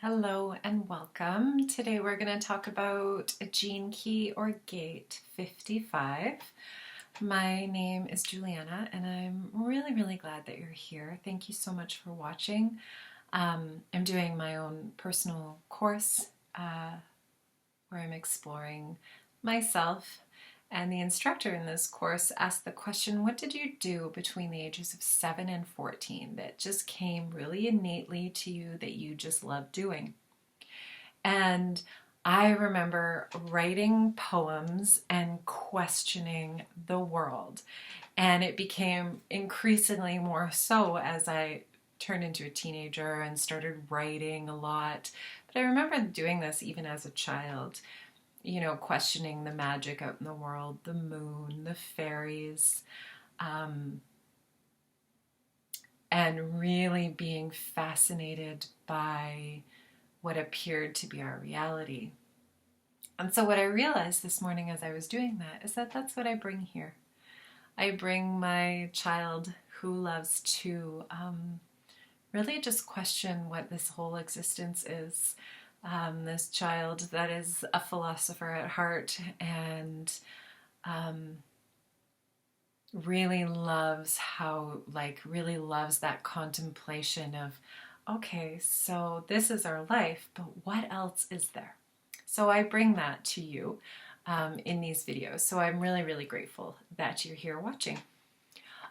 Hello and welcome. Today we're going to talk about a gene key or gate 55. My name is Juliana and I'm really glad that you're here. Thank you so much for watching. I'm doing my own personal course where I'm exploring myself, and the instructor in this course asked the question, what did you do between the ages of 7 and 14 that just came really innately to you that you just loved doing? And I remember writing poems and questioning the world. And it became increasingly more so as I turned into a teenager and started writing a lot. But I remember doing this even as a child, questioning the magic out in the world, the moon, the fairies, and really being fascinated by what appeared to be our reality. And so what I realized this morning as I was doing that is that that's what I bring here. I bring my child who loves to really just question what this whole existence is. This child that is a philosopher at heart and really loves that contemplation of, okay, so this is our life, but what else is there? So I bring that to you in these videos. So I'm really grateful that you're here watching.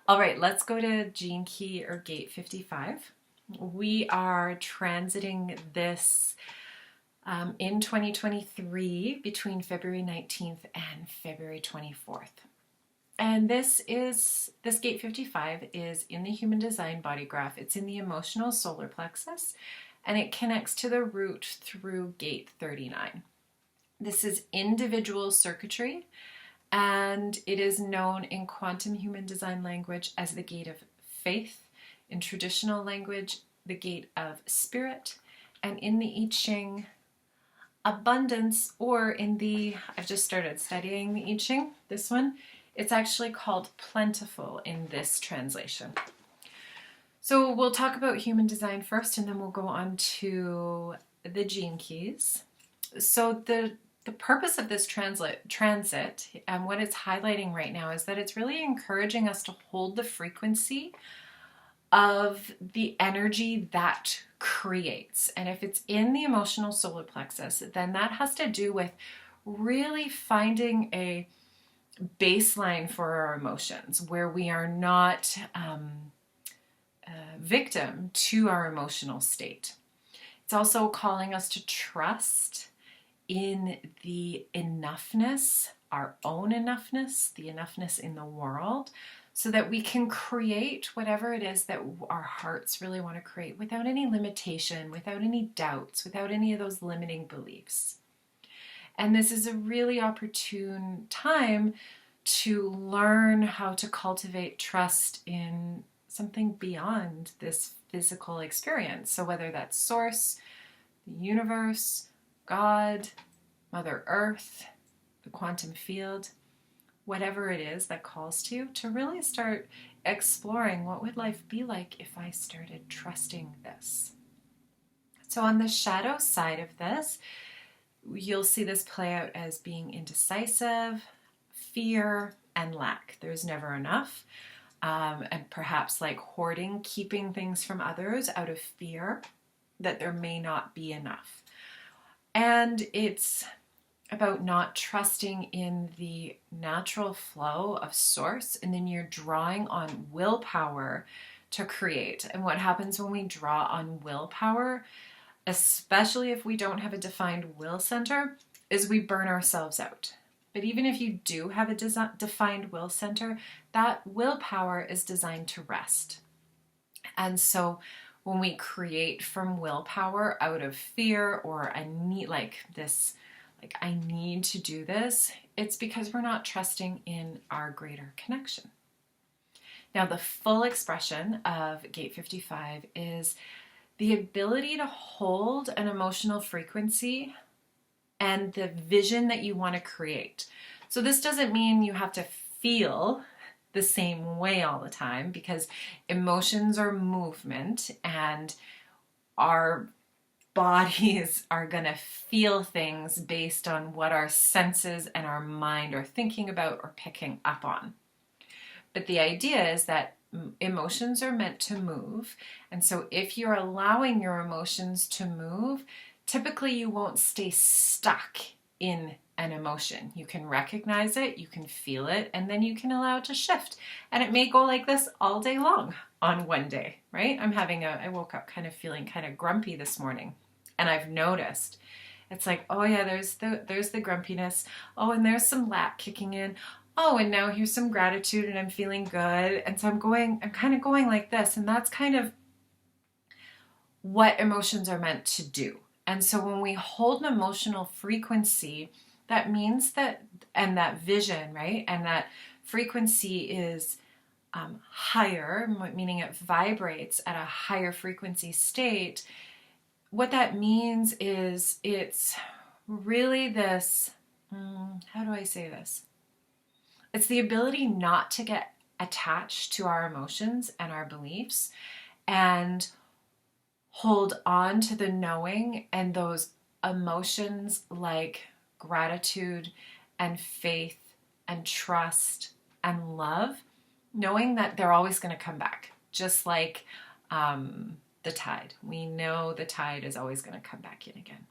All right, let's go to gene key or gate 55. We are transiting this in 2023 between February 19th and February 24th. And this gate 55 is in the human design body graph. It's in the emotional solar plexus, and it connects to the root through gate 39. This is individual circuitry, and it is known in quantum human design language as the gate of faith, in traditional language, the gate of spirit, and in the I Ching, abundance, or I've just started studying the I Ching, this one, it's actually called plentiful in this translation. So we'll talk about human design first, and then we'll go on to the gene keys. So the purpose of this transit and what it's highlighting right now is that it's really encouraging us to hold the frequency of the energy that creates. And if it's in the emotional solar plexus, then that has to do with really finding a baseline for our emotions where we are not victim to our emotional state. It's also calling us to trust in the enoughness, our own enoughness, the enoughness in the world, so that we can create whatever it is that our hearts really want to create without any limitation, without any doubts, without any of those limiting beliefs. And this is a really opportune time to learn how to cultivate trust in something beyond this physical experience. So whether that's Source, the universe, God, Mother Earth, the quantum field, whatever it is that calls to you, to really start exploring what would life be like if I started trusting this. So on the shadow side of this, you'll see this play out as being indecisive, fear, and lack. There's never enough. And perhaps like hoarding, keeping things from others out of fear that there may not be enough. And it's about not trusting in the natural flow of Source, and then you're drawing on willpower to create. And what happens when we draw on willpower, especially if we don't have a defined will center, is we burn ourselves out. But even if you do have a defined will center, that willpower is designed to rest. And so when we create from willpower out of fear or I need to do this, it's because we're not trusting in our greater connection. Now, the full expression of gate 55 is the ability to hold an emotional frequency and the vision that you want to create. So this doesn't mean you have to feel the same way all the time, because emotions are movement, and our bodies are going to feel things based on what our senses and our mind are thinking about or picking up on. But the idea is that emotions are meant to move. And so if you're allowing your emotions to move, typically you won't stay stuck in an emotion. You can recognize it, you can feel it, and then you can allow it to shift. And it may go like this all day long on one day, right? I woke up kind of feeling kind of grumpy this morning, and I've noticed it's like, oh yeah, there's the grumpiness. Oh, and there's some lack kicking in. Oh, and now here's some gratitude and I'm feeling good. And so I'm kind of going like this. And that's kind of what emotions are meant to do. And so when we hold an emotional frequency, that means that, and that vision, right? And that frequency is higher, meaning it vibrates at a higher frequency state. What that means is it's really this, how do I say this? It's the ability not to get attached to our emotions and our beliefs and hold on to the knowing and those emotions like gratitude and faith and trust and love, knowing that they're always going to come back, just like the tide. We know the tide is always going to come back in again.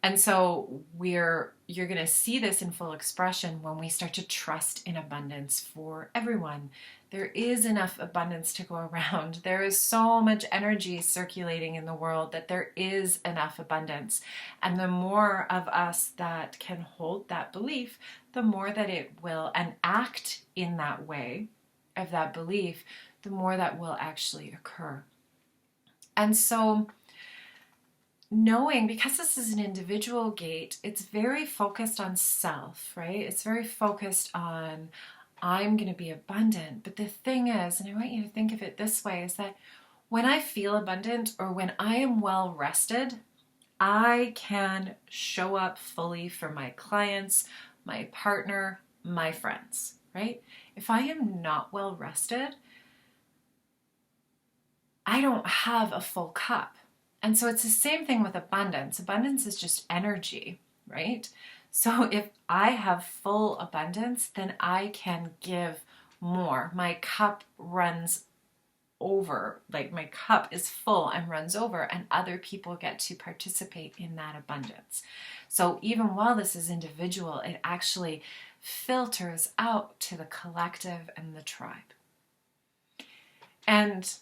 And so you're going to see this in full expression when we start to trust in abundance for everyone. There is enough abundance to go around. There is so much energy circulating in the world that there is enough abundance. And the more of us that can hold that belief, the more that it will, and act in that way of that belief, the more that will actually occur. And so knowing, because this is an individual gate, it's very focused on self, right? It's very focused on, I'm going to be abundant. But the thing is, and I want you to think of it this way, is that when I feel abundant or when I am well rested, I can show up fully for my clients, my partner, my friends, right? If I am not well rested, I don't have a full cup. And so it's the same thing with abundance. Abundance is just energy, right? So if I have full abundance, then I can give more. My cup runs over, like my cup is full and runs over, and other people get to participate in that abundance. So even while this is individual, it actually filters out to the collective and the tribe. And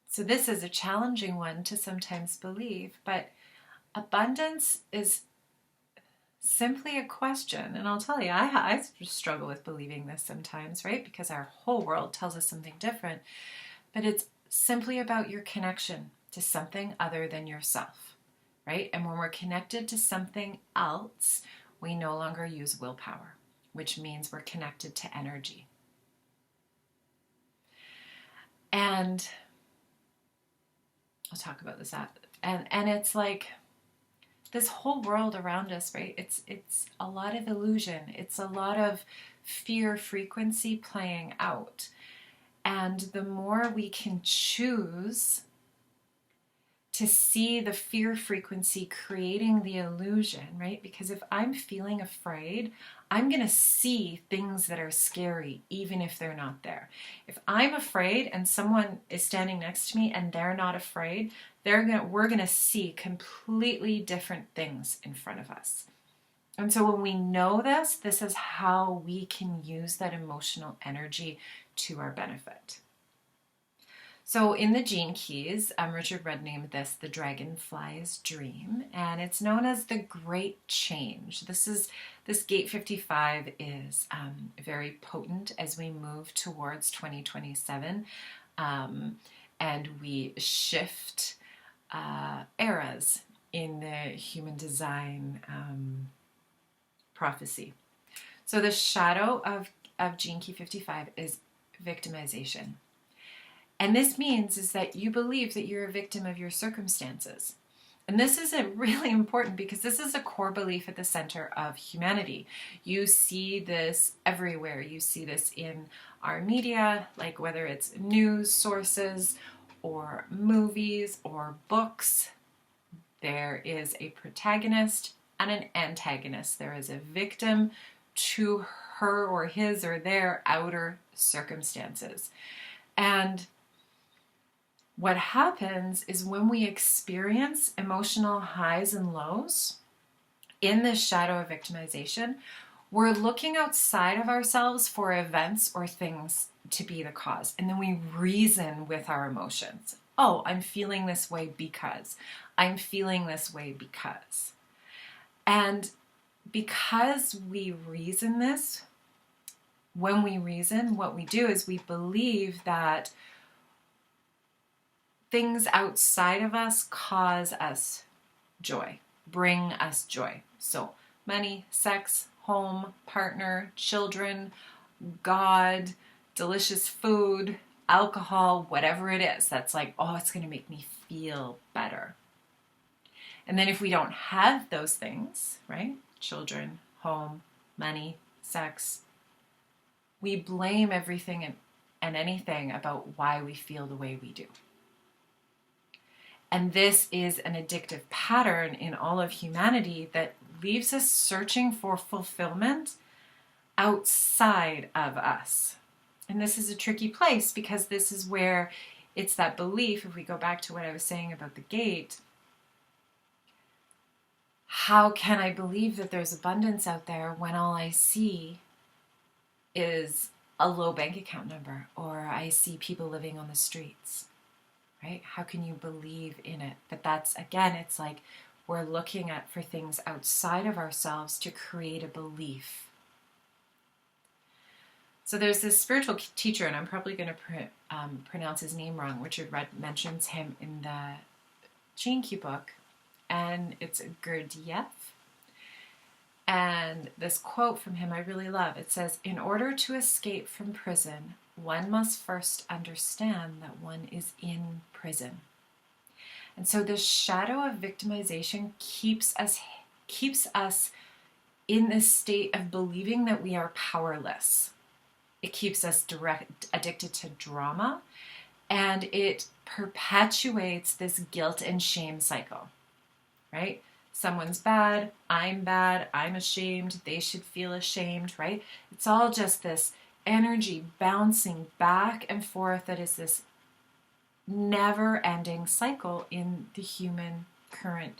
so this is a challenging one to sometimes believe, but abundance is simply a question. And I'll tell you, I struggle with believing this sometimes, right? Because our whole world tells us something different. But it's simply about your connection to something other than yourself, right? And when we're connected to something else, we no longer use willpower, which means we're connected to energy. And I'll talk about this and it's like this whole world around us, right? It's a lot of illusion. It's a lot of fear frequency playing out. And the more we can choose to see the fear frequency creating the illusion, right? Because if I'm feeling afraid, I'm going to see things that are scary, even if they're not there. If I'm afraid and someone is standing next to me and they're not afraid, we're going to see completely different things in front of us. And so when we know this is how we can use that emotional energy to our benefit. So in the Gene Keys, Richard Rudd named this the Dragonfly's Dream, and it's known as the Great Change. This Gate 55 is very potent as we move towards 2027, and we shift eras in the human design prophecy. So the shadow of Gene Key 55 is victimization. And this means is that you believe that you're a victim of your circumstances. And this is really important because this is a core belief at the center of humanity. You see this everywhere. You see this in our media, like whether it's news sources or movies or books, there is a protagonist and an antagonist. There is a victim to her or his or their outer circumstances. And what happens is when we experience emotional highs and lows in this shadow of victimization, we're looking outside of ourselves for events or things to be the cause. And then we reason with our emotions. Oh, I'm feeling this way because. I'm feeling this way because. And because we reason this, when we reason, what we do is we believe that things outside of us cause us joy, bring us joy. So money, sex, home, partner, children, God, delicious food, alcohol, whatever it is, that's like, oh, it's going to make me feel better. And then if we don't have those things, right? Children, home, money, sex, we blame everything and anything about why we feel the way we do. And this is an addictive pattern in all of humanity that leaves us searching for fulfillment outside of us. And this is a tricky place because this is where it's that belief, if we go back to what I was saying about the gate, how can I believe that there's abundance out there when all I see is a low bank account number, or I see people living on the streets, right? How can you believe in it? But that's, again, it's like we're looking at for things outside of ourselves to create a belief. So there's this spiritual teacher, and I'm probably going to pronounce his name wrong. Richard Rudd mentions him in the Gene Key book, and it's Gurdjieff. And this quote from him I really love. It says, "In order to escape from prison, one must first understand that one is in prison." And so this shadow of victimization keeps us in this state of believing that we are powerless. It keeps us addicted to drama, and it perpetuates this guilt and shame cycle, right? Someone's bad, I'm ashamed, they should feel ashamed, right? It's all just this energy bouncing back and forth that is this never-ending cycle in the human current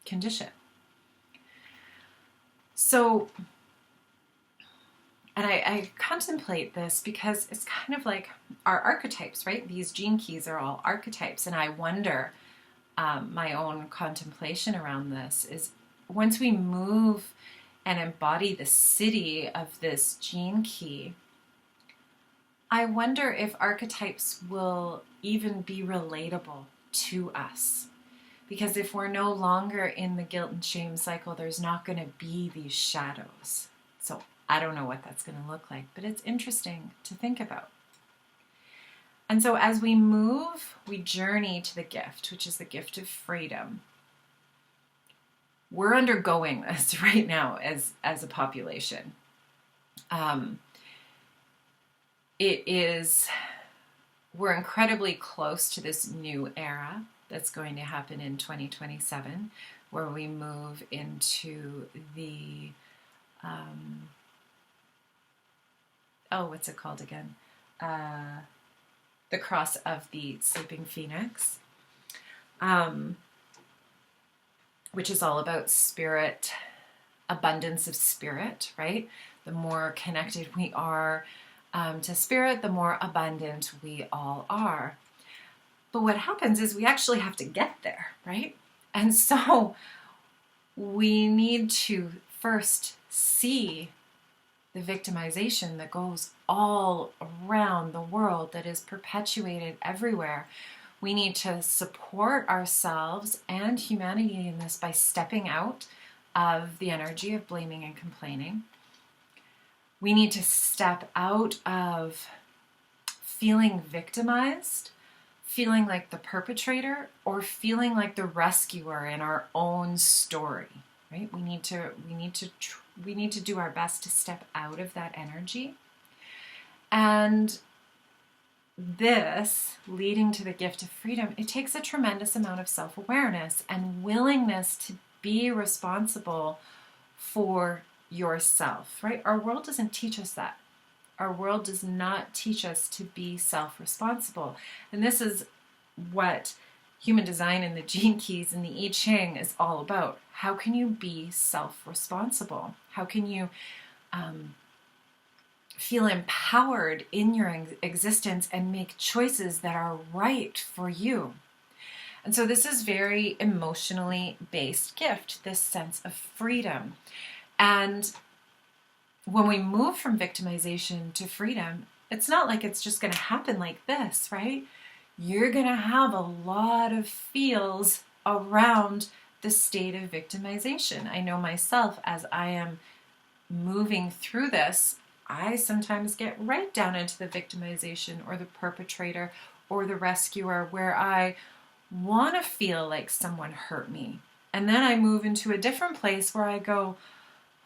condition. So, and I contemplate this because it's kind of like our archetypes, right? These gene keys are all archetypes, and I wonder, my own contemplation around this is once we move and embody the city of this gene key, I wonder if archetypes will even be relatable to us. Because if we're no longer in the guilt and shame cycle, there's not going to be these shadows. So I don't know what that's going to look like, but it's interesting to think about. And so as we move, we journey to the gift, which is the gift of freedom. We're undergoing this right now as a population. We're incredibly close to this new era that's going to happen in 2027, where we move into the, what's it called again? The cross of the sleeping phoenix, which is all about spirit, abundance of spirit, right? The more connected we are to spirit, the more abundant we all are. But what happens is we actually have to get there, right? And so we need to first see the victimization that goes all around the world, that is perpetuated everywhere. We need to support ourselves and humanity in this by stepping out of the energy of blaming and complaining. We need to step out of feeling victimized, feeling like the perpetrator, or feeling like the rescuer in our own story, right? We need to do our best to step out of that energy and this leading to the gift of freedom, it takes a tremendous amount of self-awareness and willingness to be responsible for yourself, right? Our world doesn't teach us that. Our world does not teach us to be self-responsible. And this is what human design and the gene keys and the I Ching is all about. How can you be self-responsible? How can you feel empowered in your existence and make choices that are right for you? And so this is very emotionally based gift, this sense of freedom. And when we move from victimization to freedom, it's not like it's just going to happen like this, right? You're going to have a lot of feels around the state of victimization. I know myself, as I am moving through this, I sometimes get right down into the victimization or the perpetrator or the rescuer, where I want to feel like someone hurt me. And then I move into a different place where I go,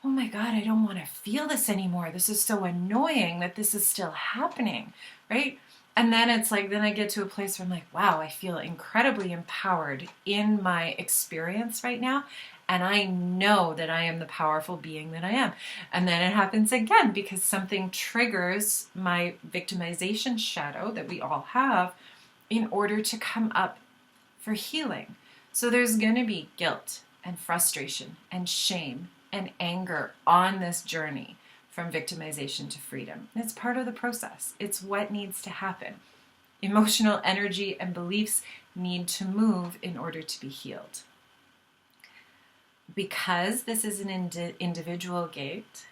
oh my God, I don't want to feel this anymore. This is so annoying that this is still happening, right? And then it's like, then I get to a place where I'm like, wow, I feel incredibly empowered in my experience right now. And I know that I am the powerful being that I am. And then it happens again because something triggers my victimization shadow that we all have in order to come up for healing. So there's going to be guilt and frustration and shame and anger on this journey from victimization to freedom. It's part of the process. It's what needs to happen. Emotional energy and beliefs need to move in order to be healed. Because this is an individual gate,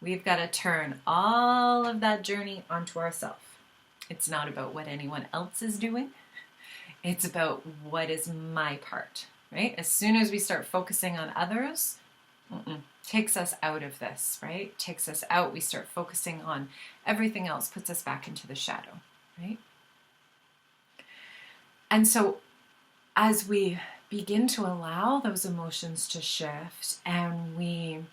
we've got to turn all of that journey onto ourselves. It's not about what anyone else is doing. It's about what is my part, right? As soon as we start focusing on others, takes us out of this, right? Takes us out. We start focusing on everything else, puts us back into the shadow, right? And so as we begin to allow those emotions to shift and we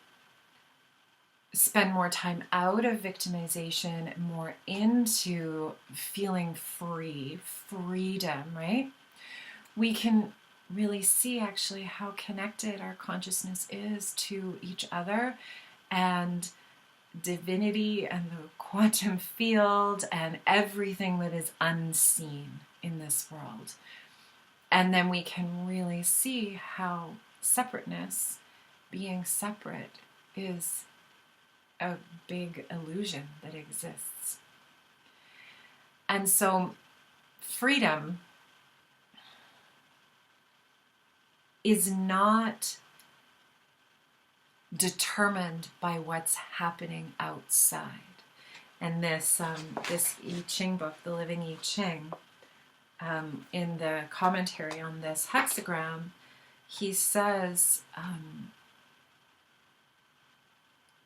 spend more time out of victimization, more into feeling free, freedom, right? We can really see actually how connected our consciousness is to each other and divinity and the quantum field and everything that is unseen in this world. And then we can really see how separateness, being separate, is a big illusion that exists. And so freedom is not determined by what's happening outside. And this I Ching book, The Living I Ching, in the commentary on this hexagram, he says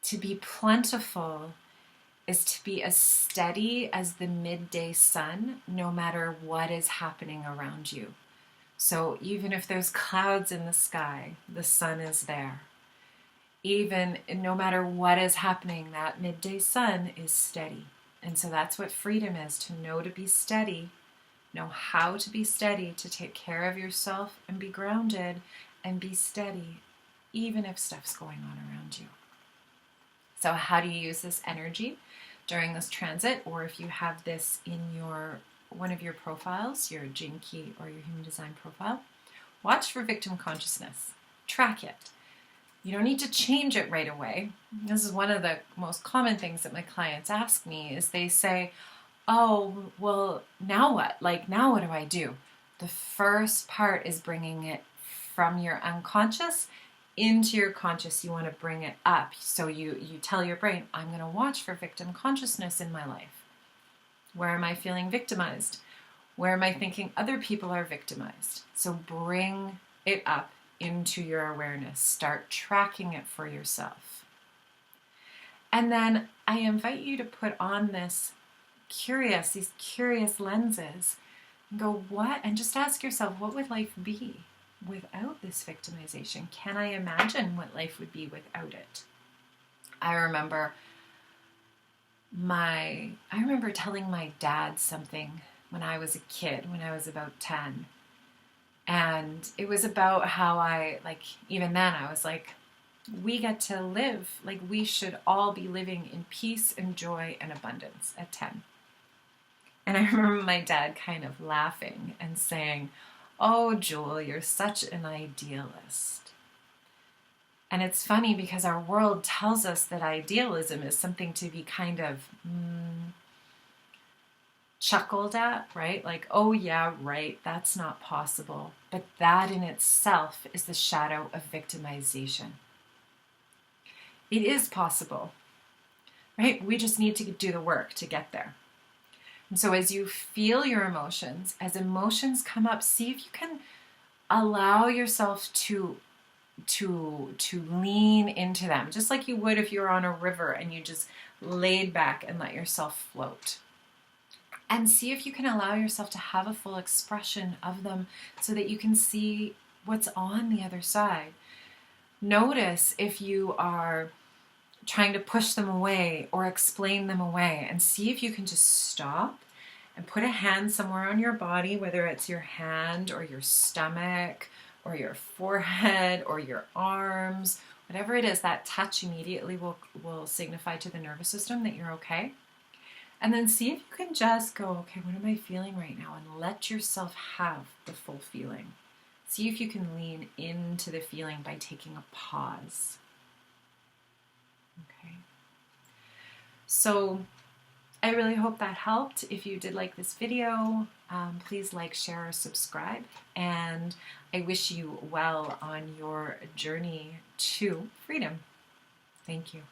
to be plentiful is to be as steady as the midday sun, no matter what is happening around you. So even if there's clouds in the sky, the sun is there. Even no matter what is happening, that midday sun is steady. And so that's what freedom is, to know to be steady, know how to be steady, to take care of yourself and be grounded and be steady, even if stuff's going on around you. So how do you use this energy during this transit? Or if you have this in one of your profiles, your gene key or your human design profile, watch for victim consciousness. Track it. You don't need to change it right away. This is one of the most common things that my clients ask me is they say, oh, well, now what? Like, now what do I do? The first part is bringing it from your unconscious into your conscious. You want to bring it up. So you tell your brain, I'm going to watch for victim consciousness in my life. Where am I feeling victimized? Where am I thinking other people are victimized? So bring it up into your awareness. Start tracking it for yourself. And then I invite you to put on these curious lenses and go, what? And just ask yourself, what would life be without this victimization? Can I imagine what life would be without it? I remember I remember telling my dad something when I was a kid, when I was about 10. And it was about how even then, I was like, we get to live, like, we should all be living in peace and joy and abundance at 10. And I remember my dad kind of laughing and saying, "Oh, Jewel, you're such an idealist." And it's funny because our world tells us that idealism is something to be kind of chuckled at, right? Like, oh yeah, right, that's not possible. But that in itself is the shadow of victimization. It is possible, right? We just need to do the work to get there. And so as you feel your emotions, as emotions come up, see if you can allow yourself to lean into them, just like you would if you were on a river and you just laid back and let yourself float. And see if you can allow yourself to have a full expression of them so that you can see what's on the other side. Notice if you are trying to push them away or explain them away, and see if you can just stop and put a hand somewhere on your body, whether it's your hand or your stomach or your forehead or your arms, whatever it is. That touch immediately will signify to the nervous system that you're okay. And then see if you can just go, okay, what am I feeling right now? And let yourself have the full feeling. See if you can lean into the feeling by taking a pause. Okay. So I really hope that helped. If you did like this video, please like, share, or subscribe. And I wish you well on your journey to freedom. Thank you.